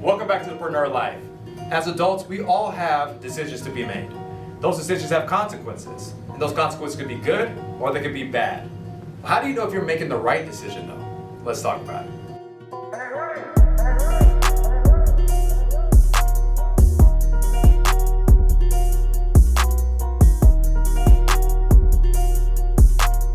Welcome back to the Preneur Life. As adults, we all have decisions to be made. Those decisions have consequences, and those consequences could be good or they could be bad. How do you know if you're making the right decision though? Let's talk about it.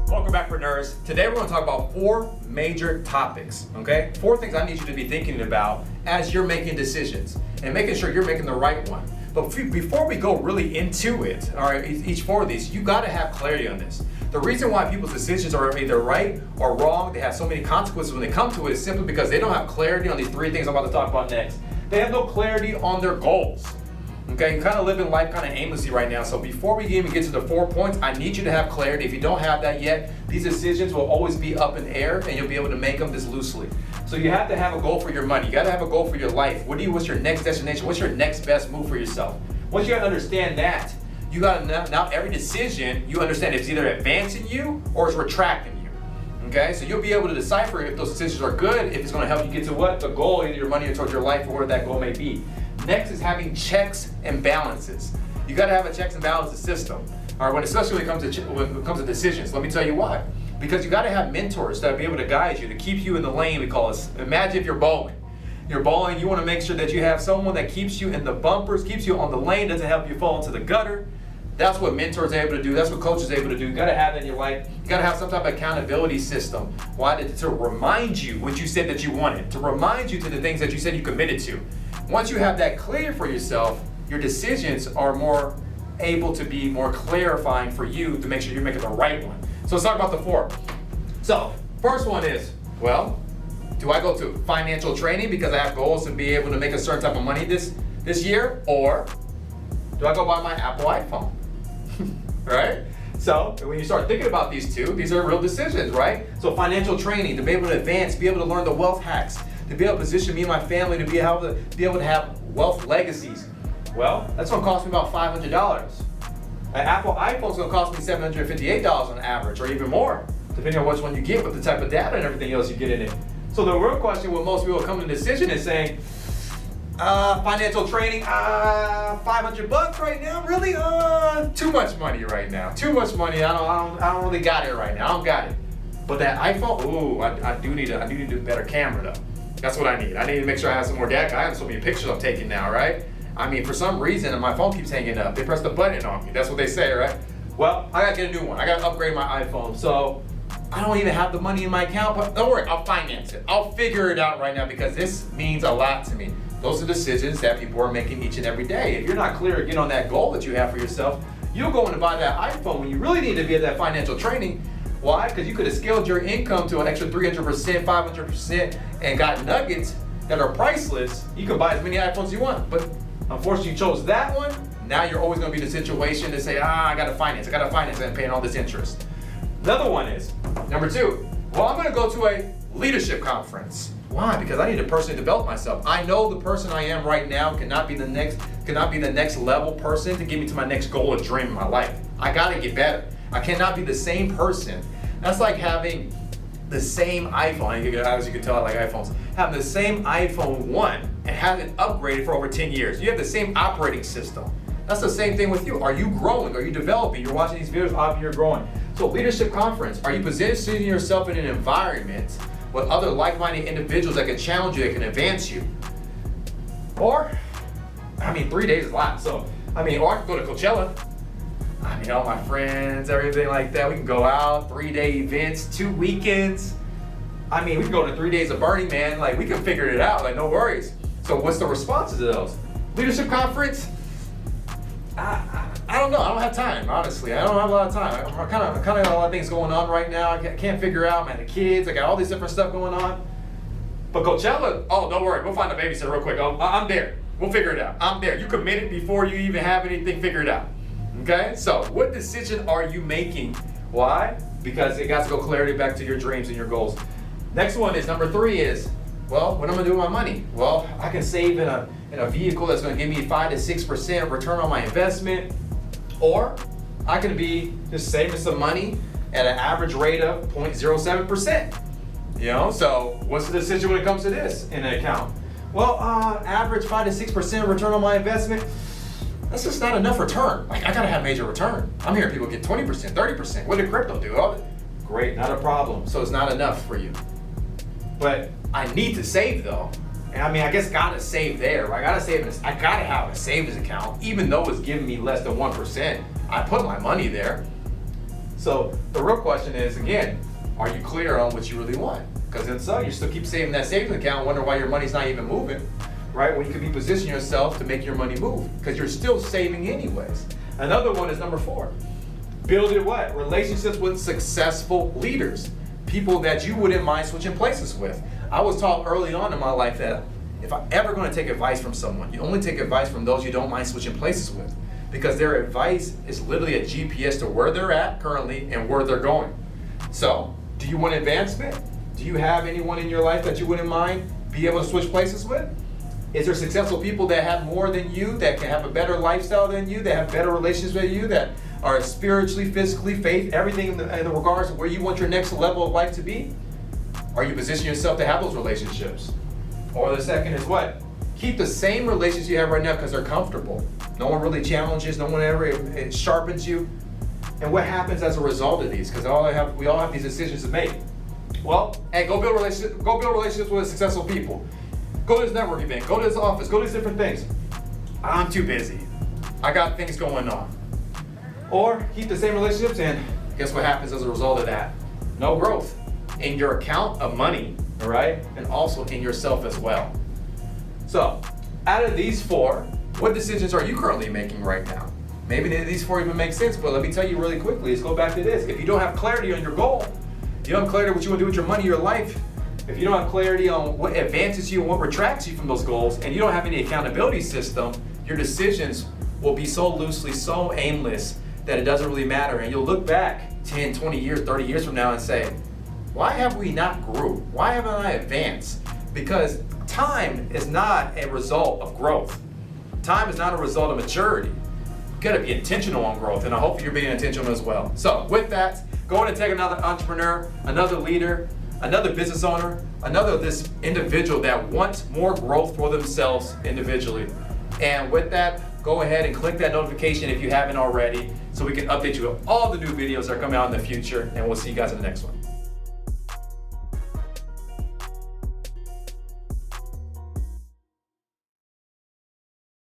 Welcome back, Preneurs. Today we're going to talk about 4 major topics, okay? 4 things I need you to be thinking about as you're making decisions and making sure you're making the right one. But before we go really into it, all right, each 4 of these, you got to have clarity on this. The reason why people's decisions are either right or wrong, they have so many consequences when they come to it, is simply because they don't have clarity on these 3 things I'm about to talk about next. They have no clarity on their goals. Okay, you're kind of living life kind of aimlessly right now. So before we even get to the 4 points, I need you to have clarity. If you don't have that yet, these decisions will always be up in the air and you'll be able to make them just loosely. So you have to have a goal for your money. You got to have a goal for your life. What's your next destination? What's your next best move for yourself? Once you understand that, you got to now every decision you understand it's either advancing you or it's retracting you. Okay, so you'll be able to decipher if those decisions are good, if it's going to help you get to what the goal, either your money or towards your life or where that goal may be. Next is having checks and balances. You got to have a checks and balances system. All right, especially when it comes to decisions. Let me tell you why. Because you got to have mentors that will be able to guide you, to keep you in the lane. We call it. Imagine if you're bowling. You're bowling. You want to make sure that you have someone that keeps you in the bumpers, keeps you on the lane, doesn't help you fall into the gutter. That's what mentors are able to do. That's what coaches are able to do. You got to have that in your life. You got to have some type of accountability system. Why? To remind you what you said that you wanted. To remind you to the things that you said you committed to. Once you have that clear for yourself, your decisions are more able to be more clarifying for you to make sure you're making the right one. So let's talk about the 4. So first one is, well, do I go to financial training because I have goals to be able to make a certain type of money this year? Or do I go buy my Apple iPhone? Right? So when you start thinking about these 2, these are real decisions, right? So financial training, to be able to advance, be able to learn the wealth hacks, to be able to position me and my family to be able to have wealth legacies. Well, that's going to cost me about $500. An Apple iPhone is going to cost me $758 on average, or even more, depending on which one you get with the type of data and everything else you get in it. So the real question with most people come to a decision is saying, financial training, $500 right now, really? Too much money right now. Too much money. I don't really got it right now. I don't got it. But that iPhone, ooh, I do need to do a better camera though. That's what I need. I need to make sure I have some more data. I have so many pictures I'm taking now, right? I mean, for some reason, my phone keeps hanging up. They press the button on me. That's what they say, right? Well, I gotta get a new one. I gotta upgrade my iPhone. So I don't even have the money in my account, but don't worry, I'll finance it. I'll figure it out right now because this means a lot to me. Those are decisions that people are making each and every day. If you're not clear again on that goal that you have for yourself, you'll go in and buy that iPhone when you really need to be at that financial training. Why? Because you could have scaled your income to an extra 300%, 500%, and got nuggets that are priceless. You can buy as many iPhones as you want, but unfortunately you chose that one. Now you're always going to be in the situation to say, I got to finance and paying all this interest. Another one is, number 2, well, I'm going to go to a leadership conference. Why? Because I need to personally develop myself. I know the person I am right now cannot be the next level person to get me to my next goal or dream in my life. I got to get better. I cannot be the same person. That's like having the same iPhone, as you can tell, I like iPhones, having the same iPhone 1 and having it upgraded for over 10 years. You have the same operating system. That's the same thing with you. Are you growing? Are you developing? You're watching these videos, obviously you're growing. So leadership conference, are you positioning yourself in an environment with other like-minded individuals that can challenge you, that can advance you? Or, 3 days is a lot. So, or I could go to Coachella. All my friends, everything like that. We can go out, 3-day events, 2 weekends. We can go to 3 days of Burning Man. Like, we can figure it out, like, no worries. So what's the responses to those? Leadership conference? I don't know. I don't have time, honestly. I don't have a lot of time. I kind of got a lot of things going on right now. I can't figure out, man, the kids. I got all these different stuff going on. But Coachella, oh, don't worry. We'll find a babysitter real quick. Oh, I'm there. We'll figure it out. I'm there. You committed before you even have anything figured out. Okay? So what decision are you making? Why? Because it got to go clarity back to your dreams and your goals. Next one is, number 3 is, well, what am I gonna do with my money? Well, I can save in a vehicle that's gonna give me 5 to 6% return on my investment, or I can be just saving some money at an average rate of 0.07%. So what's the decision when it comes to this in an account? Well, average 5 to 6% return on my investment. That's just not enough return. Like, I gotta have major return. I'm hearing people get 20%, 30%. What did crypto do? Oh, great, not a problem. So it's not enough for you. But I need to save though. And I mean, I guess gotta save there. I gotta save this. I gotta have a savings account, even though it's giving me less than 1%. I put my money there. So the real question is, again, are you clear on what you really want? Because if so, you still keep saving that savings account, wonder why your money's not even moving, right? When you could be positioning yourself to make your money move, because you're still saving anyways. Another one is number 4. Building what? Relationships with successful leaders. People that you wouldn't mind switching places with. I was taught early on in my life that if I'm ever going to take advice from someone, you only take advice from those you don't mind switching places with, because their advice is literally a GPS to where they're at currently and where they're going. So, do you want advancement? Do you have anyone in your life that you wouldn't mind be able to switch places with? Is there successful people that have more than you, that can have a better lifestyle than you, that have better relationships with you, that are spiritually, physically, faith, everything in the regards of where you want your next level of life to be? Are you positioning yourself to have those relationships? Or the second is what? Keep the same relationships you have right now because they're comfortable. No one really challenges, no one ever it sharpens you. And what happens as a result of these? Because we all have these decisions to make. Well, hey, go build relationships with successful people. Go to this network event, go to this office, go to these different things. I'm too busy. I got things going on. Or keep the same relationships, and guess what happens as a result of that? No growth in your account of money, all right? And also in yourself as well. So, out of these 4, what decisions are you currently making right now? Maybe none of these 4 even make sense, but let me tell you really quickly, let's go back to this. If you don't have clarity on your goal, you don't have clarity on what you want to do with your money, your life, if you don't have clarity on what advances you and what retracts you from those goals, and you don't have any accountability system, your decisions will be so loosely, so aimless, that it doesn't really matter. And you'll look back 10, 20 years, 30 years from now and say, why have we not grew? Why haven't I advanced? Because time is not a result of growth. Time is not a result of maturity. You gotta be intentional on growth, and I hope you're being intentional as well. So with that, go on and take another entrepreneur, another leader, another business owner, another this individual that wants more growth for themselves individually. And with that, go ahead and click that notification if you haven't already, so we can update you on all the new videos that are coming out in the future, and we'll see you guys in the next one.